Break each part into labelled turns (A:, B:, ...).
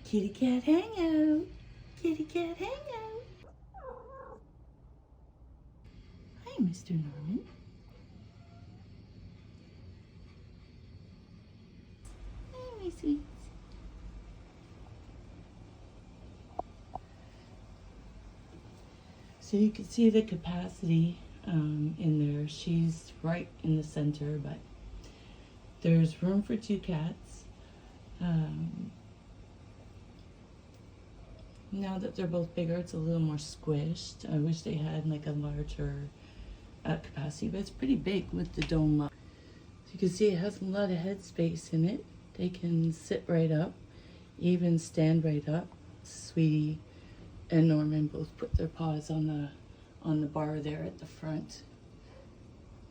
A: Kitty cat hangout. Kitty cat hangout. Hi, Mr. Norman. Hi, my sweets. So you can see the capacity in there. She's right in the center, but there's room for 2 cats. Now that they're both bigger, it's a little more squished. I wish they had like a larger capacity, but it's pretty big with the dome up. So you can see it has a lot of head space in it. They can sit right up, even stand right up. Sweetie and Norman both put their paws on the bar there at the front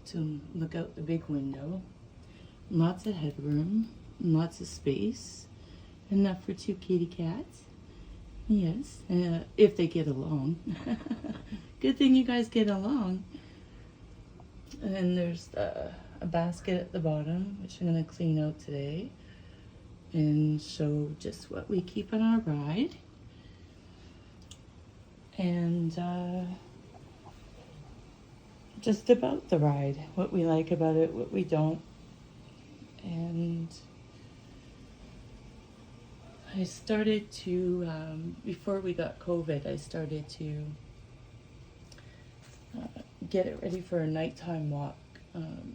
A: to look out the big window. Lots of headroom, lots of space, enough for 2 kitty cats. Yes, if they get along. Good thing you guys get along. And then there's a basket at the bottom, which I'm going to clean out today and show just what we keep on our ride. And just about the ride, what we like about it, what we don't. And I started to, before we got COVID, I started to get it ready for a nighttime walk.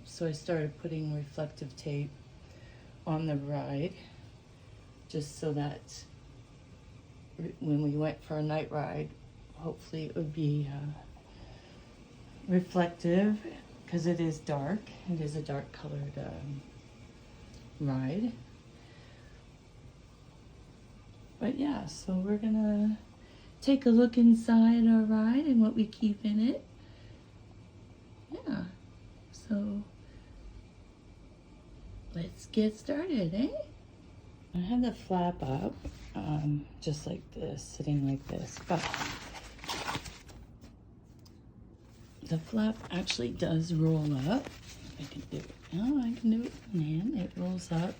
A: So I started putting reflective tape on the ride, just so that when we went for a night ride, hopefully it would be reflective, because it is dark. It is a dark colored ride. But yeah, so we're gonna take a look inside our ride and what we keep in it. Yeah, so let's get started, eh? I have the flap up, just like this, sitting like this, but the flap actually does roll up. I can do it. Oh, I can do it with one hand. It rolls up,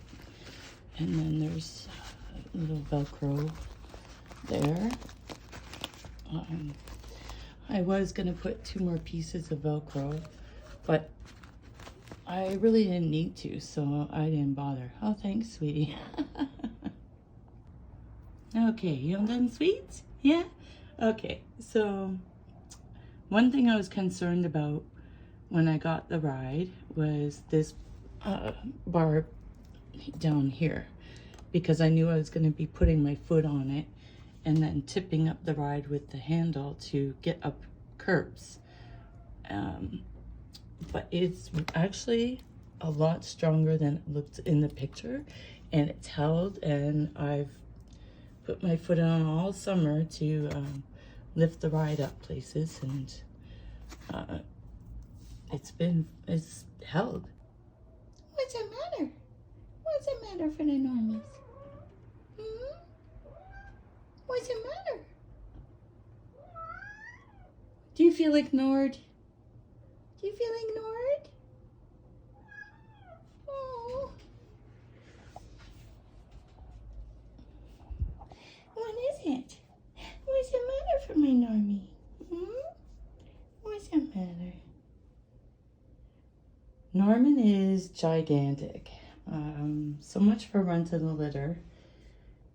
A: and then there's a little Velcro there. I was gonna put 2 more pieces of Velcro, but I really didn't need to, so I didn't bother. Oh, thanks, sweetie. Okay, you all done, sweets? Yeah? Okay, so one thing I was concerned about when I got the ride was this bar down here, because I knew I was going to be putting my foot on it and then tipping up the ride with the handle to get up curbs. But it's actually a lot stronger than it looked in the picture, and it's held, and I've put my foot on all summer to lift the ride up places, and it's held. What's the matter? What's the matter for the normies? What's the matter? Do you feel ignored? Do you feel ignored? Oh. What is it? What's the matter for my normie? What's the matter? Norman is gigantic. So much for run to the litter.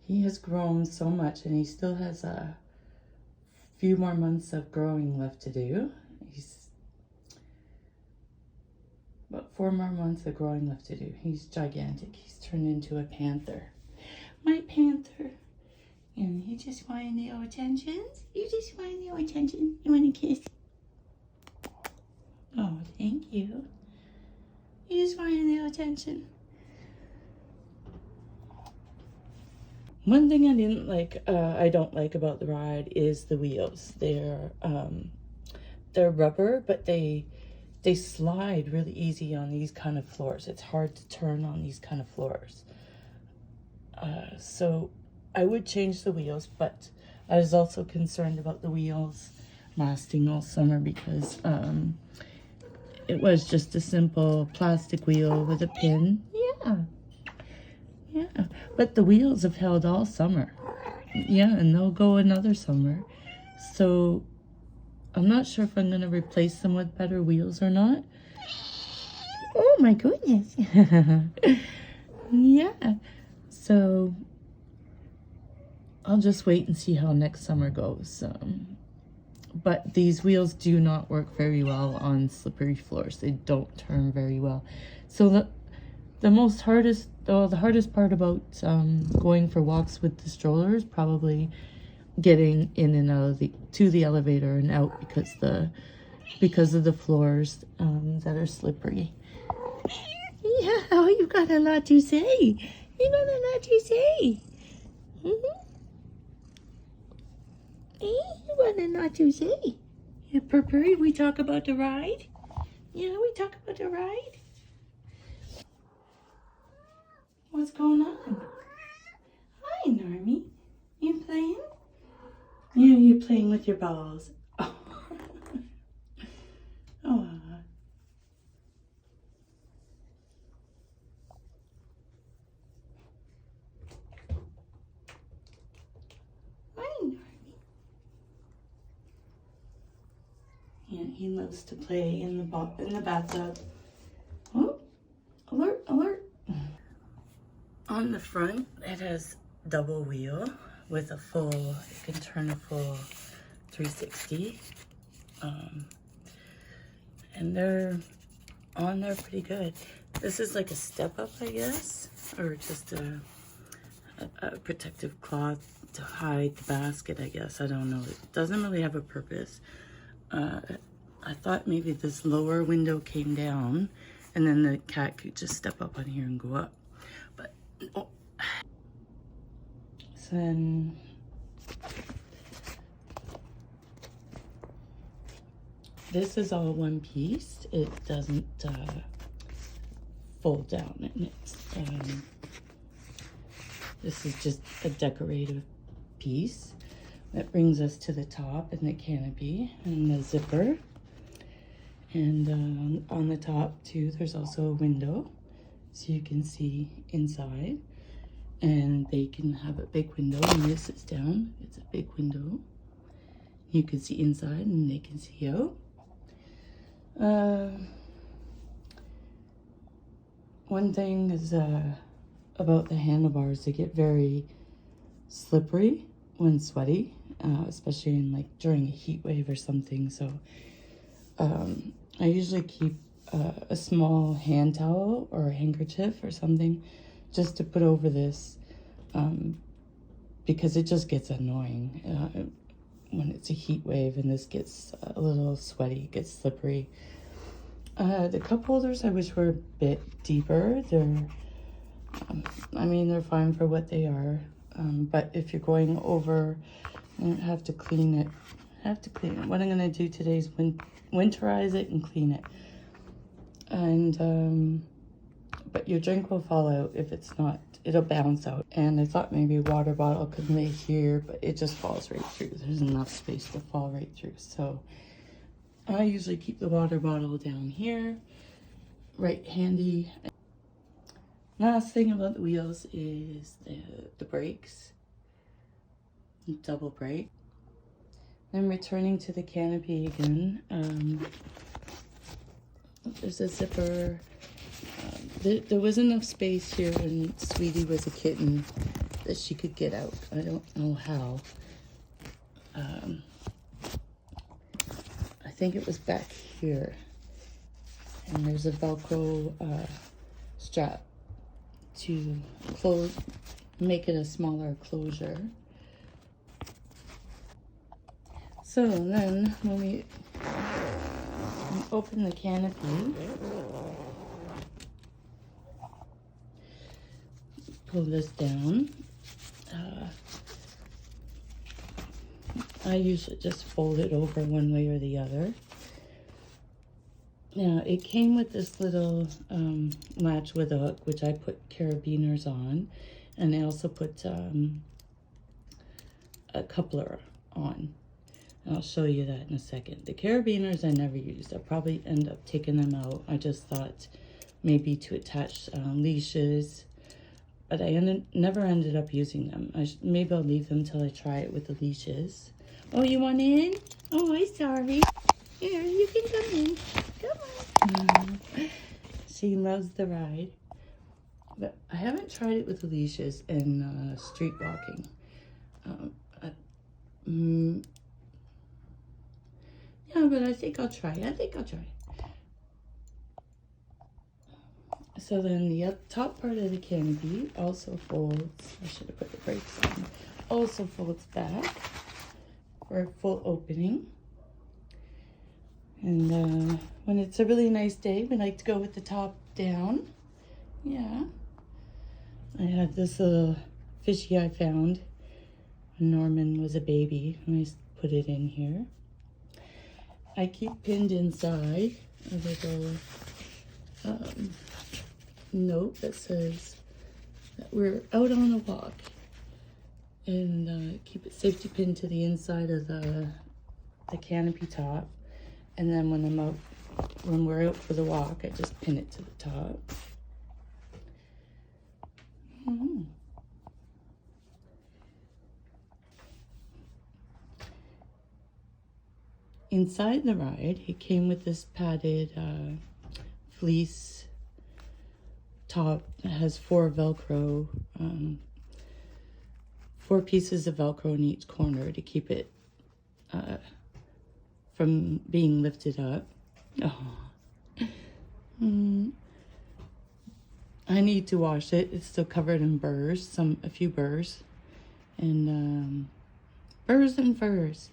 A: He has grown so much, and he still has a few more months of growing left to do. He's about 4 more months of growing left to do. He's gigantic. He's turned into a panther. My panther. And you just want no attention? You just want no attention? You want a kiss? Oh, thank you. You just want no attention. One thing I don't like about the ride is the wheels. They're rubber, but they slide really easy on these kind of floors. It's hard to turn on these kind of floors. So I would change the wheels, but I was also concerned about the wheels lasting all summer, because it was just a simple plastic wheel with a pin. Yeah, but the wheels have held all summer. Yeah, and they'll go another summer. So I'm not sure if I'm going to replace them with better wheels or not. Oh my goodness. Yeah. So I'll just wait and see how next summer goes. But these wheels do not work very well on slippery floors. They don't turn very well. So the hardest part about going for walks with the stroller is probably getting in and out of the elevator and out because of the floors that are slippery. Yeah, you got a lot to say. You got a lot to say. Mm-hmm. You got a lot to say. Yeah, Purpurry, we talk about the ride. Yeah, we talk about the ride. What's going on? Hi, Normie. You playing? Yeah, you're playing with your balls. Oh. Oh. Hi, Normie. Yeah, he loves to play in the bathtub. Oh, alert, alert. On the front, it has double wheel with you can turn a full 360. And they're on there pretty good. This is like a step up, I guess, or just a protective cloth to hide the basket, I guess. I don't know. It doesn't really have a purpose. I thought maybe this lower window came down and then the cat could just step up on here and go up. But, oh. So then, this is all one piece. It doesn't fold down, and this is just a decorative piece. That brings us to the top and the canopy and the zipper. And on the top too, there's also a window, so you can see inside. And they can have a big window. When this is down, it's a big window. You can see inside and they can see out. One thing is about the handlebars, they get very slippery when sweaty, especially in during a heat wave or something. So I usually keep a small hand towel or a handkerchief or something just to put over this, because it just gets annoying when it's a heat wave and this gets a little sweaty, gets slippery. The cup holders I wish were a bit deeper. They're fine for what they are, but if you're going over, I have to clean it. What I'm gonna do today is winterize it and clean it. And but your drink will fall out if it's not. It'll bounce out. And I thought maybe a water bottle could lay here, but it just falls right through. There's enough space to fall right through. So I usually keep the water bottle down here, right handy. Last thing about the wheels is the brakes, double brake. Then returning to the canopy again, there's a zipper. There was enough space here when Sweetie was a kitten that she could get out. I don't know how. I think it was back here. And there's a Velcro strap to make it a smaller closure. So then when we open the canopy, pull this down. I usually just fold it over one way or the other. Now, it came with this little latch with a hook, which I put carabiners on, and I also put a coupler on. And I'll show you that in a second. The carabiners I never used. I'll probably end up taking them out. I just thought maybe to attach leashes, but I never ended up using them. Maybe I'll leave them till I try it with the leashes. Oh, you want in? Oh, I'm sorry. Here, you can come in. Come on. She loves the ride. But I haven't tried it with the leashes and street walking. Yeah, but I think I'll try. So then the top part of the canopy also folds. I should have put the brakes on. Also folds back for a full opening. And when it's a really nice day, we like to go with the top down. Yeah. I had this little fishy I found when Norman was a baby, and I put it in here. I keep pinned inside a little note that says that we're out on a walk, and keep it safety pinned to the inside of the canopy top. And then when we're out for the walk, I just pin it to the top. Inside the ride, it came with this padded fleece top that has 4 Velcro, 4 pieces of Velcro in each corner to keep it from being lifted up. I need to wash it. It's still covered in burrs, a few burrs, and burrs and furs.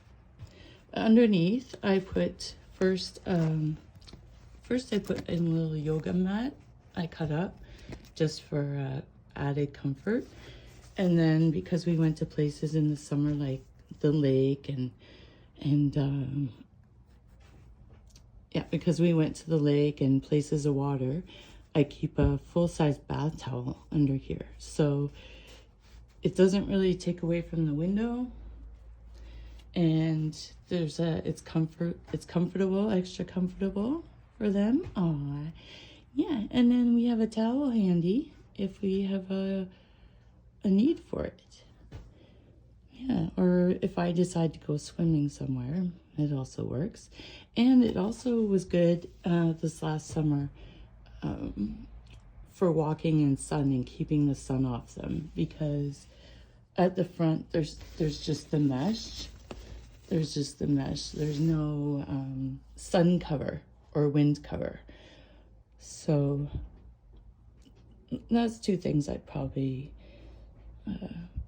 A: Underneath, I put first I put in a little yoga mat I cut up just for added comfort. And then because we went to places in the summer like the lake and because we went to the lake and places of water, I keep a full-size bath towel under here. So it doesn't really take away from the window. And it's comfortable, extra comfortable for them. Aw, yeah. And then we have a towel handy if we have a need for it. Yeah, or if I decide to go swimming somewhere, it also works. And it also was good this last summer for walking in sun and keeping the sun off them, because at the front there's just the mesh. There's no sun cover or wind cover. So that's 2 things I'd probably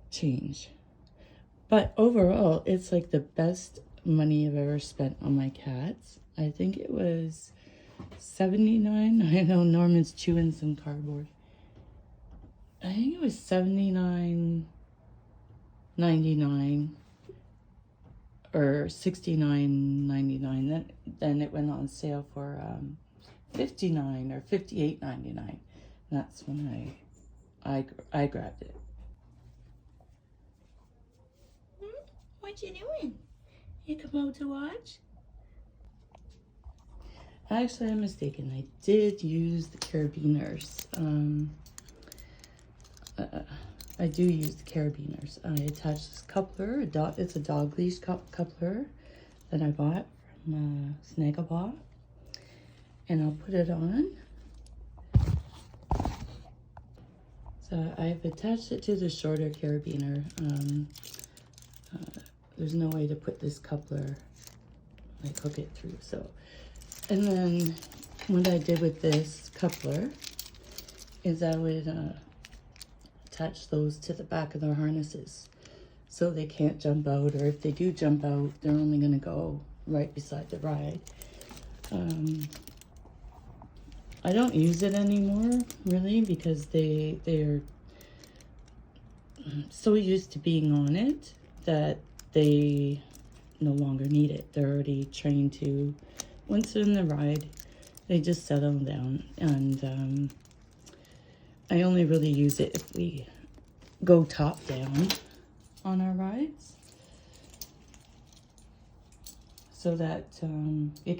A: change. But overall, it's like the best money I've ever spent on my cats. I think it was $79. I know Norman's chewing some cardboard. I think it was $79.99 or $69.99. Then it went on sale for $59 or $58.99. That's when I grabbed it. What you doing? You come out to watch? Actually, I'm mistaken. I did use the carabiners. I do use the carabiners. I attached this coupler. It's a dog leash coupler that I bought from Snaggle, and I'll put it on. So I've attached it to the shorter carabiner. There's no way to put this coupler, like hook it through. So, and then what I did with this coupler is I would attach those to the back of their harnesses so they can't jump out, or if they do jump out, they're only going to go right beside the ride. I don't use it anymore, really, because they're so used to being on it that they no longer need it. They're already trained to, once they're in the ride, they just settle down. And I only really use it if we go top down on our rides. So that,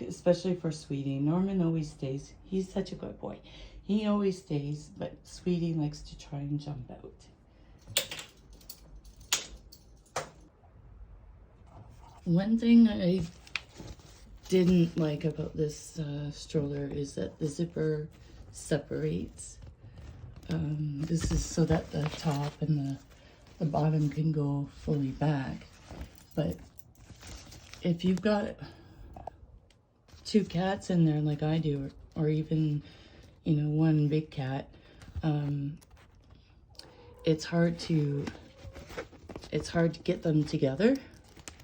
A: especially for Sweetie, Norman always stays. He's such a good boy. He always stays, but Sweetie likes to try and jump out. One thing I didn't like about this stroller is that the zipper separates. This is so that the top and the bottom can go fully back. But if you've got 2 cats in there like I do, or even, you know, 1 big cat, it's hard to get them together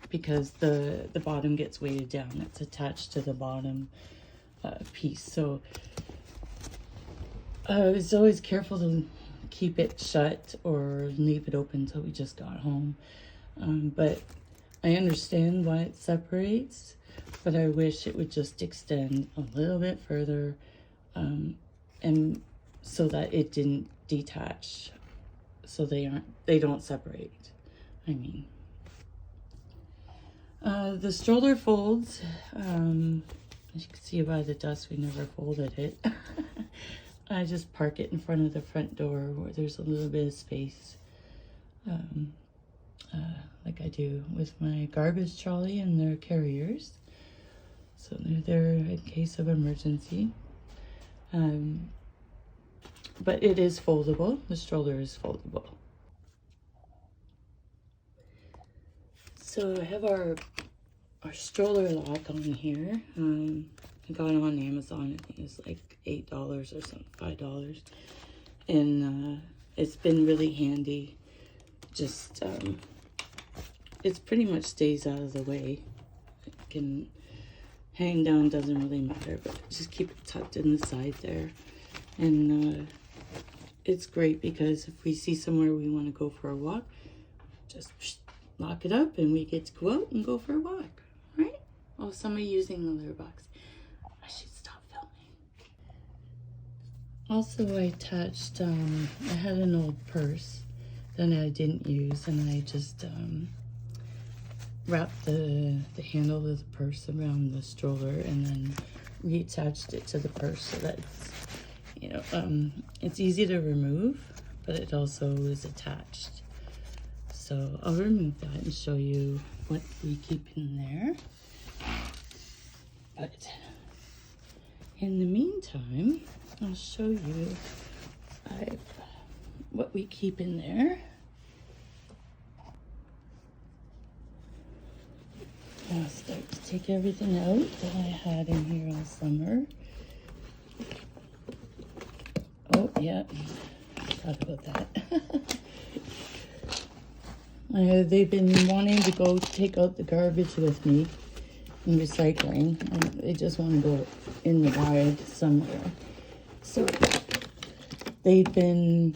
A: because the bottom gets weighted down. It's attached to the bottom piece. So I was always careful to keep it shut or leave it open until we just got home. But I understand why it separates, but I wish it would just extend a little bit further, and so that it didn't detach, so they don't separate. I mean, the stroller folds. As you can see by the dust, we never folded it. I just park it in front of the front door where there's a little bit of space, like I do with my garbage trolley and their carriers. So they're there in case of emergency. But it is foldable. The stroller is foldable. So I have our stroller lock on here. I got it on Amazon. I think it's like $8 or something, $5. And it's been really handy. Just, it's pretty much stays out of the way. It can hang down, doesn't really matter, but just keep it tucked in the side there. And it's great because if we see somewhere we want to go for a walk, just lock it up and we get to go out and go for a walk, right? Oh, somebody using the litter box. I should stop filming. Also, I attached, I had an old purse that I didn't use, and I just wrapped the handle of the purse around the stroller and then reattached it to the purse so that it's, you know, it's easy to remove, but it also is attached. So I'll remove that and show you what we keep in there. But in the meantime, I'll show you what we keep in there. I'll start to take everything out that I had in here all summer. Oh, yeah, forgot about that. They've been wanting to go take out the garbage with me in recycling, and they just want to go in the ride somewhere. So they've been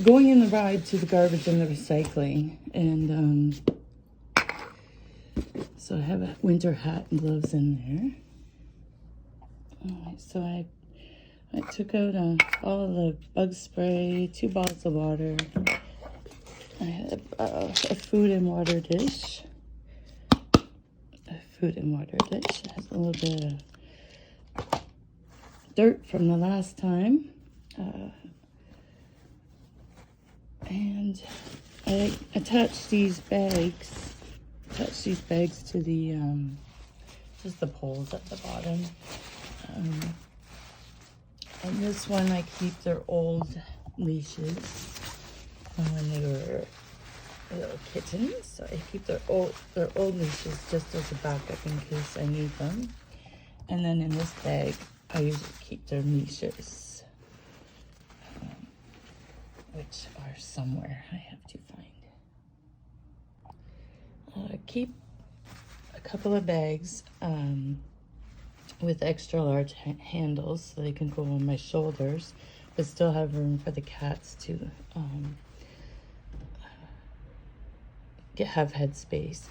A: going in the ride to the garbage and the recycling, and so I have a winter hat and gloves in there. Alright, so I took out all of the bug spray, 2 bottles of water. I have a food and water dish. It has a little bit of dirt from the last time. And I attached these bags to the, just the poles at the bottom. And this one, I keep their old leashes from when they were little kittens. So I keep their old leashes just as a backup in case I need them. And then in this bag, I usually keep their leashes, which are somewhere I have to find. Keep a couple of bags with extra large handles so they can go on my shoulders, but still have room for the cats to have headspace.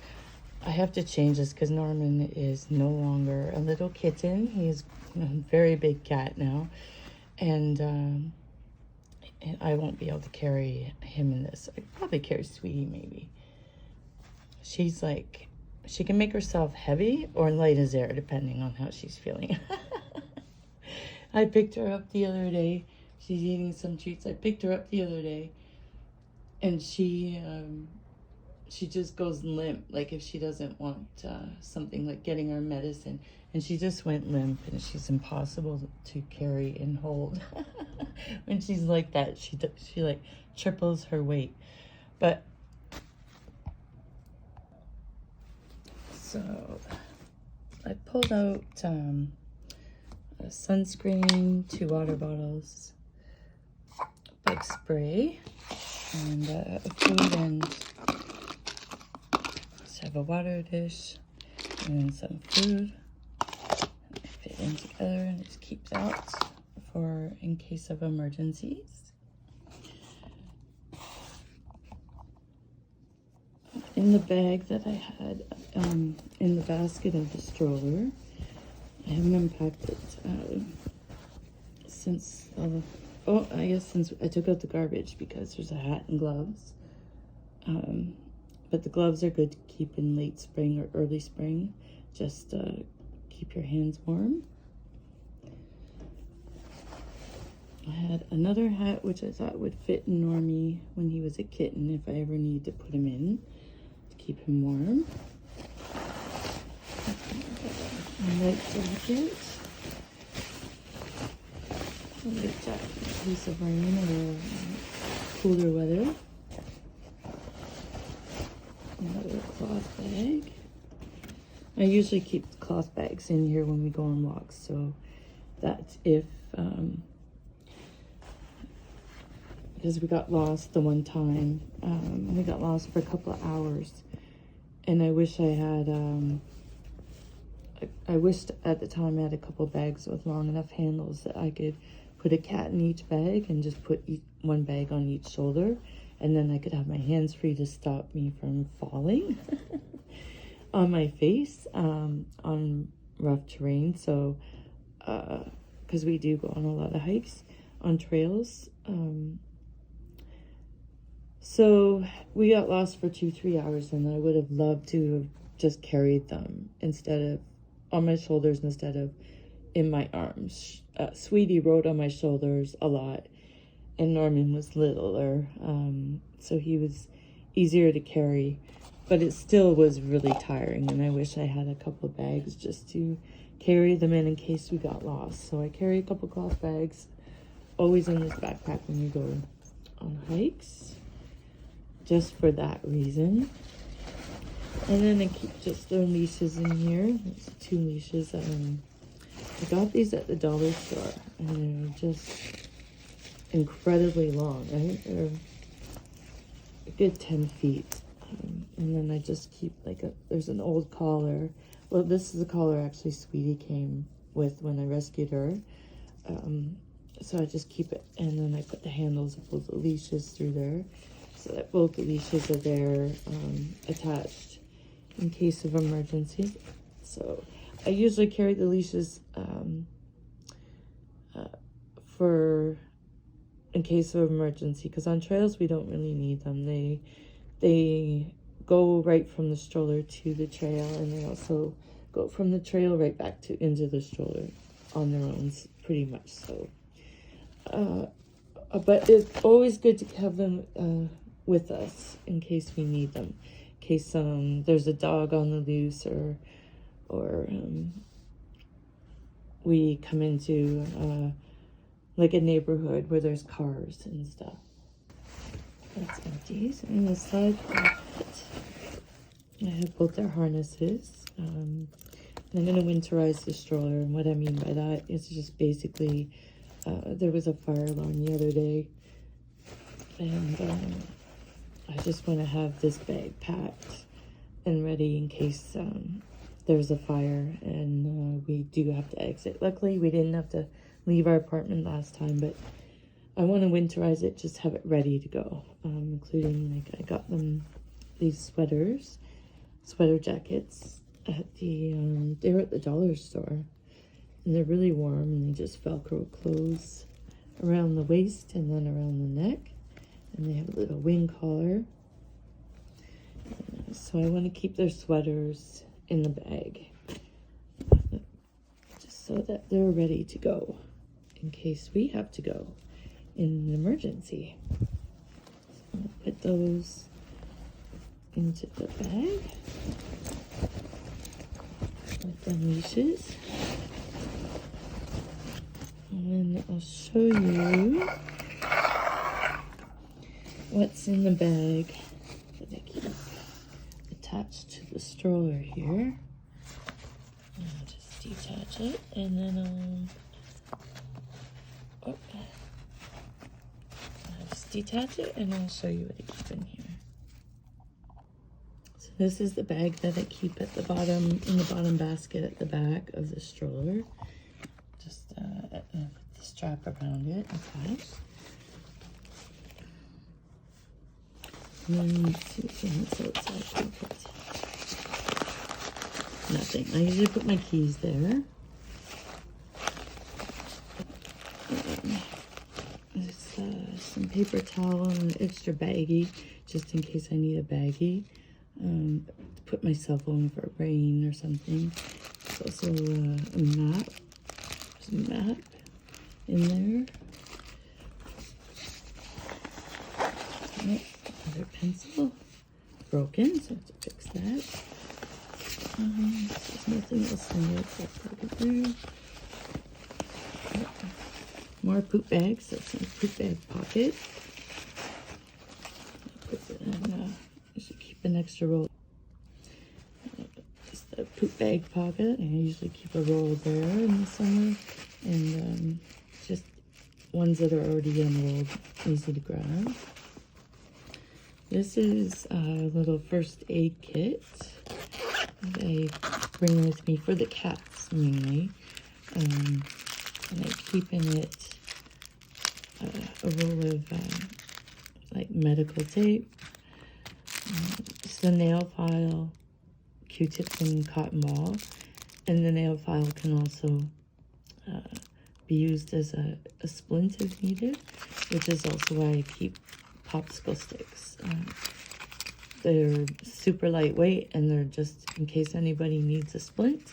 A: I have to change this because Norman is no longer a little kitten. He's a very big cat now, and I won't be able to carry him in this. I could probably carry Sweetie maybe. She's like she can make herself heavy or light as air, depending on how she's feeling. I picked her up the other day. She's eating some treats. I picked her up the other day, and she just goes limp, like if she doesn't want something like getting her medicine, and she just went limp, and she's impossible to carry and hold. When she's like that, she like triples her weight. But so I pulled out a sunscreen, 2 water bottles, bug spray, and food, and just have a water dish and some food. Fit in together and just keep that for in case of emergencies. In the bag that I had in the basket of the stroller, I haven't unpacked it since, I guess since I took out the garbage, because there's a hat and gloves. But the gloves are good to keep in late spring or early spring, just keep your hands warm. I had another hat which I thought would fit Normie when he was a kitten, if I ever need to put him in to keep him warm. A light jacket. A light jacket in case of rain or cooler weather. Another cloth bag. I usually keep cloth bags in here when we go on walks, so that if because we got lost the one time, we got lost for a couple of hours, and I wish I had I wished at the time I had a couple bags with long enough handles that I could put a cat in each bag and just put one bag on each shoulder, and then I could have my hands free to stop me from falling on my face on rough terrain. So because we do go on a lot of hikes on trails, so we got lost for 2-3 hours, and I would have loved to have just carried them instead of on my shoulders instead of in my arms. Sweetie rode on my shoulders a lot, and Norman was littler, so he was easier to carry, but it still was really tiring, and I wish I had a couple of bags just to carry them in case we got lost. So I carry a couple cloth bags always in this backpack when we go on hikes, just for that reason. And then I keep just their leashes in here. There's 2 leashes. I got these at the dollar store, and they're just incredibly long. I think they're a good 10 feet. And then I just keep there's an old collar. Well, this is a collar actually Sweetie came with when I rescued her. So I just keep it, and then I put the handles of both the leashes through there, so that both the leashes are there attached in case of emergency. So I usually carry the leashes for in case of emergency, because on trails we don't really need them. They go right from the stroller to the trail, and they also go from the trail right back into the stroller on their own, pretty much. So but it's always good to have them with us in case we need them, in case there's a dog on the loose, or we come into like a neighborhood where there's cars and stuff. That's empty. So in the side pocket, I have both their harnesses. And I'm going to winterize the stroller, and what I mean by that is just basically there was a fire alarm the other day, and I just want to have this bag packed and ready in case there's a fire and we do have to exit. Luckily, we didn't have to leave our apartment last time, but I want to winterize it, just have it ready to go, including, I got them these sweater jackets at they were at the dollar store, and they're really warm, and they just Velcro close around the waist and then around the neck, and they have a little wing collar. So I want to keep their sweaters in the bag, just so that they're ready to go in case we have to go in an emergency. So I'll put those into the bag with the leashes. And then I'll show you what's in the bag that I keep attached to the stroller here. I'll just detach it, and then I'll just detach it, and I'll show you what I keep in here. So this is the bag that I keep at the bottom, in the bottom basket at the back of the stroller. Just put the strap around it, attached. And then see what's outside. Nothing. I usually put my keys there. There's some paper towel and an extra baggie, just in case I need a baggie. To put my cell phone for rain or something. There's also a map. There's a map in there. Another pencil. Broken, so I have to fix that. There's nothing else in there, so I'll plug it there. More poop bags. That's in a poop bag pocket. Put it in, I should keep an extra roll. Just a poop bag pocket. I usually keep a roll there in the summer. And just ones that are already unrolled, easy to grab. This is a little first aid kit that I bring with me for the cats mainly. And I keep in it a roll of like medical tape, some nail file, Q-tips and cotton ball, and the nail file can also be used as a splint if needed, which is also why I keep popsicle sticks. They're super lightweight, and they're just in case anybody needs a splint,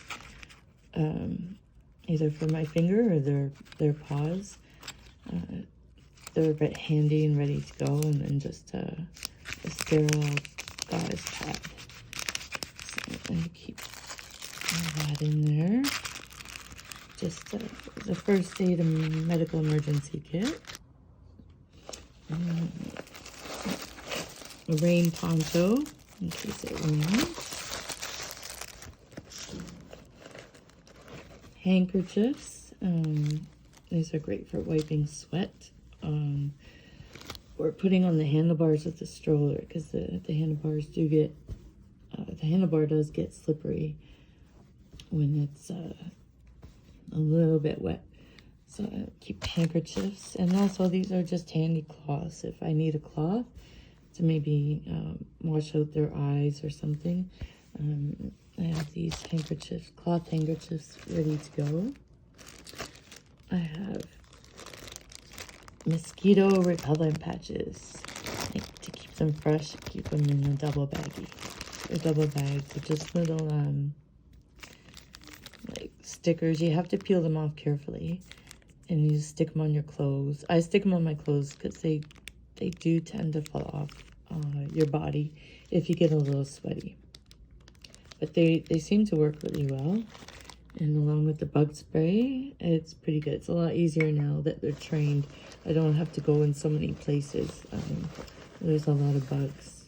A: either for my finger or their paws. They're a bit handy and ready to go, and then just a sterile gauze pad. So I keep all that in there. Just the first aid and medical emergency kit. A rain poncho in case it rains. Handkerchiefs. These are great for wiping sweat. Or putting on the handlebars of the stroller, because the handlebars do get, the handlebar does get slippery when it's a little bit wet. So I keep handkerchiefs, and also these are just handy cloths if I need a cloth to maybe wash out their eyes or something. I have these handkerchiefs, cloth handkerchiefs ready to go. I have mosquito repellent patches to keep them fresh, keep them in a double baggie. They're double bags. They're just little like stickers. You have to peel them off carefully, and you stick them on your clothes. I stick them on my clothes because they do tend to fall off your body if you get a little sweaty. But they seem to work really well. And along with the bug spray, it's pretty good. It's a lot easier now that they're trained. I don't have to go in so many places. There's a lot of bugs.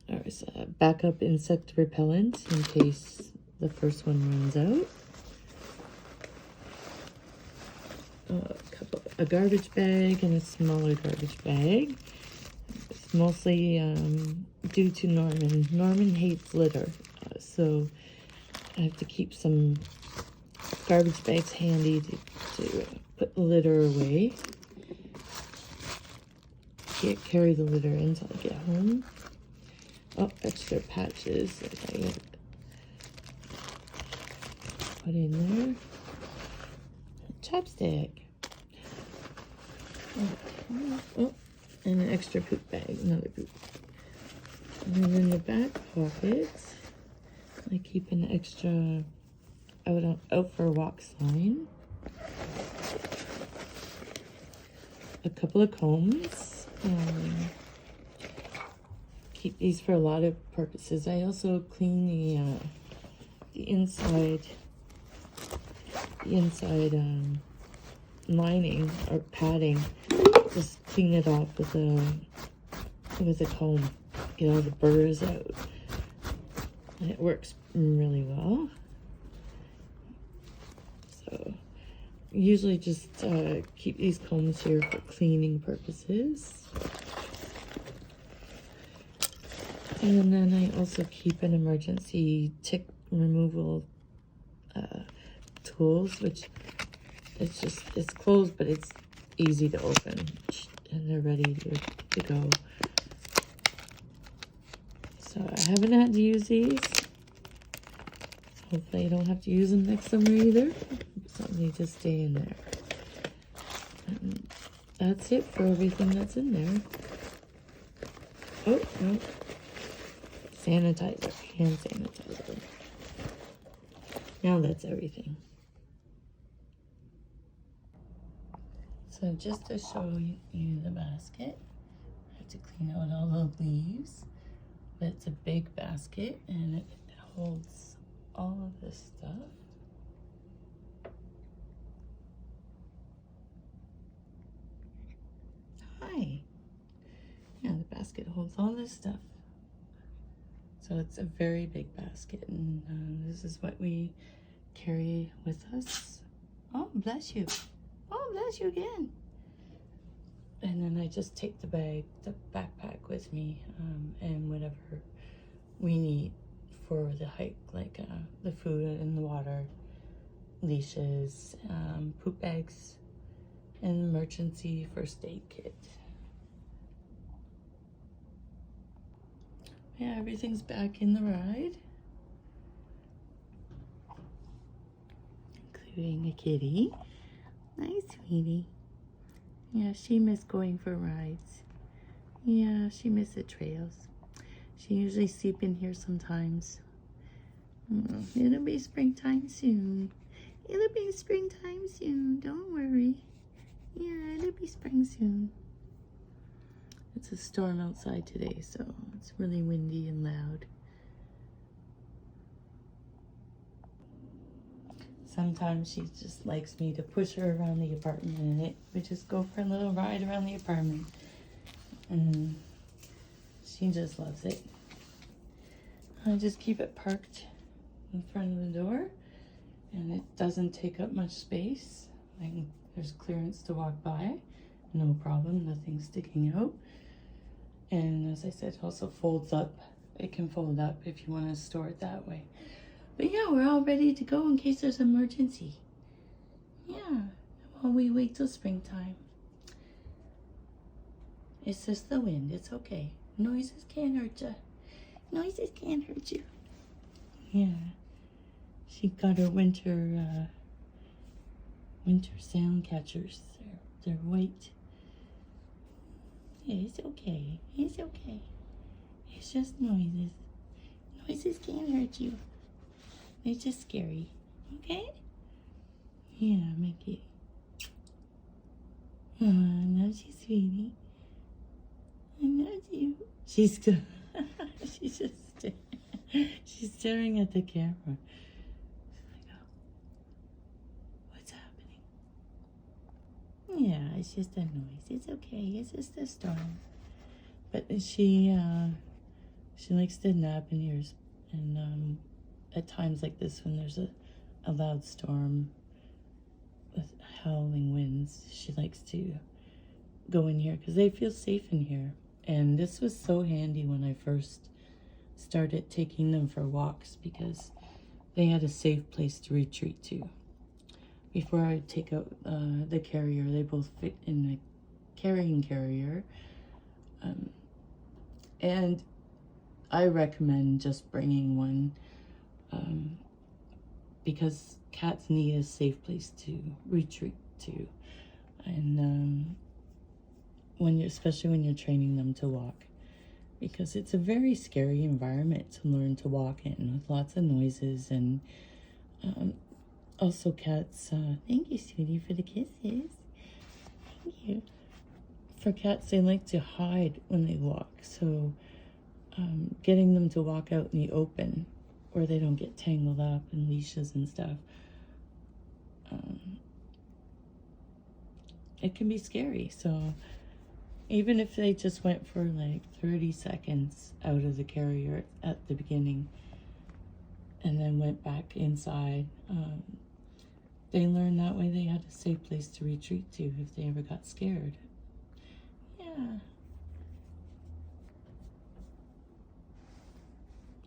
A: There's a backup insect repellent in case the first one runs out. A garbage bag and a smaller garbage bag. It's mostly due to Norman. Norman hates litter, so I have to keep some garbage bags handy to put the litter away. Can't carry the litter until I get home. Oh, extra patches that I put in there. Chapstick. Oh, and an extra poop bag, another poop. And then in the back pockets, I keep an extra out for a walk sign, a couple of combs. Keep these for a lot of purposes. I also clean the inside lining or padding. Just clean it off with a comb. Get all the burrs out. And it works really well. So usually just keep these combs here for cleaning purposes. And then I also keep an emergency tick removal tools, which it's closed, but it's easy to open, and they're ready to go. So I haven't had to use these. Hopefully I don't have to use them next summer either. Something to stay in there. And that's it for everything that's in there. Oh, no. Sanitizer, hand sanitizer. Now that's everything. So just to show you the basket, I have to clean out all the leaves. But it's a big basket and it holds all of this stuff. Hi. Yeah, the basket holds all this stuff. So it's a very big basket, and this is what we carry with us. Oh, bless you. Oh, bless you again. And then I just take the backpack with me, and whatever we need for the hike, like the food and the water, leashes, poop bags, and emergency first aid kit. Yeah, everything's back in the ride, including a kitty. Nice, sweetie. Yeah, she missed going for rides. Yeah, she missed the trails. She usually sleep in here sometimes. It'll be springtime soon. It'll be springtime soon. Don't worry. Yeah, it'll be spring soon. It's a storm outside today, so it's really windy and loud. Sometimes she just likes me to push her around the apartment, and we just go for a little ride around the apartment. And she just loves it. I just keep it parked in front of the door, and it doesn't take up much space. There's clearance to walk by, no problem, nothing sticking out. And as I said, it also folds up. It can fold up if you want to store it that way. But yeah, we're all ready to go in case there's an emergency. Yeah, while we wait till springtime. It's just the wind, it's okay. Noises can't hurt you. Noises can't hurt you. Yeah, she got her winter sound catchers. They're white. Yeah, it's okay. It's okay. It's just noises. Noises can't hurt you. They're just scary. Okay? Yeah, Mickey. Oh, no, she's sweetie. I know you. She's good. She's just she's staring at the camera. She's like, oh, what's happening? Yeah, it's just a noise. It's okay. It's just a storm. But she likes to nap in here, and at times like this, when there's a loud storm with howling winds, she likes to go in here because they feel safe in here. And this was so handy when I first started taking them for walks, because they had a safe place to retreat to. Before I would take out the carrier, they both fit in the carrying carrier. And I recommend just bringing one, because cats need a safe place to retreat to. And especially when you're training them to walk. because it's a very scary environment to learn to walk in with lots of noises and also cats. Thank you, sweetie, for the kisses. Thank you. For cats, they like to hide when they walk, so getting them to walk out in the open where they don't get tangled up in leashes and stuff, it can be scary. So even if they just went for like 30 seconds out of the carrier at the beginning and then went back inside, they learned that way they had a safe place to retreat to if they ever got scared. Yeah.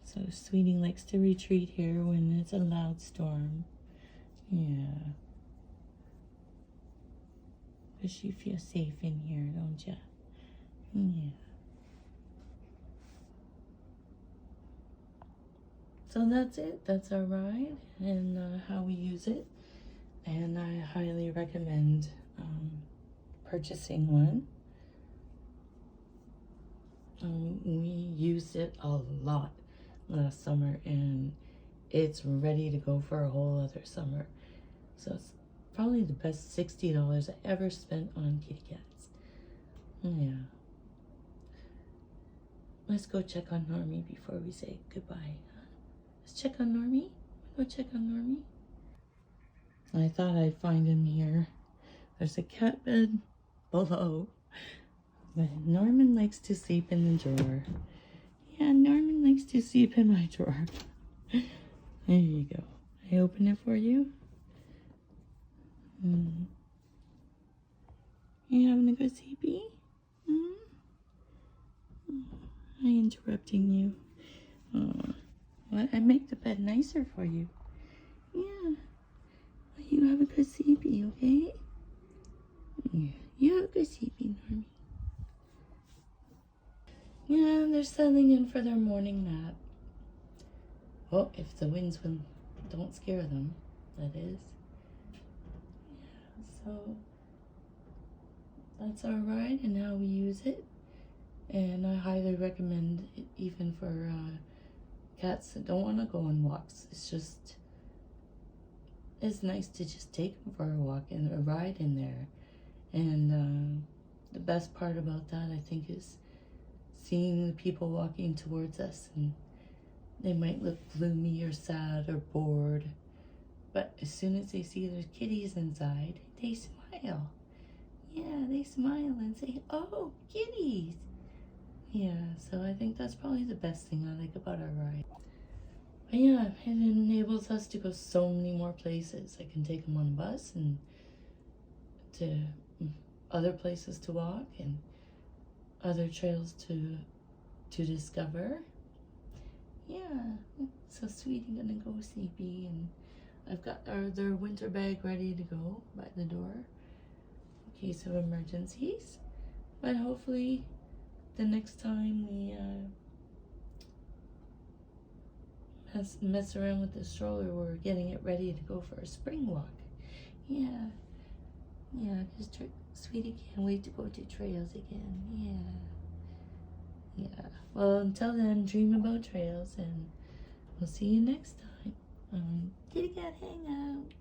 A: So Sweetie likes to retreat here when it's a loud storm. Yeah. Because you feel safe in here, don't you? Yeah. So that's it. That's our ride and how we use it. And I highly recommend purchasing one. We used it a lot last summer and it's ready to go for a whole other summer. So it's probably the best $60 I ever spent on kitty cats. Yeah. Let's go check on Normie before we say goodbye. Let's check on Normie. Go check on Normie. I thought I'd find him here. There's a cat bed below. But Norman likes to sleep in the drawer. Yeah, Norman likes to sleep in my drawer. There you go. I open it for you. You having a good sleepy? I interrupting you. Well, I make the bed nicer for you. Yeah. Well, you have a good sleepy, okay? Yeah. You have a good sleepy, Normie. Yeah, they're settling in for their morning nap. Well, if the winds don't scare them, that is. Yeah, so that's our ride and how we use it. And I highly recommend it even for cats that don't want to go on walks. It's nice to just take them for a walk and a ride in there. And the best part about that, I think, is seeing the people walking towards us, and they might look gloomy or sad or bored, but as soon as they see their kitties inside, they smile. Yeah, they smile and say, "Oh, kitties." Yeah, so I think that's probably the best thing I like about our ride. But yeah, it enables us to go so many more places. I can take them on a bus and to other places to walk and other trails to discover. Yeah, so Sweetie gonna go sleepy, and I've got their winter bag ready to go by the door in case of emergencies. But hopefully the next time we mess around with the stroller, we're getting it ready to go for a spring walk. Yeah, because Sweetie can't wait to go to trails again. Yeah. Well, until then, dream about trails, and we'll see you next time on Kitty Cat Hangout.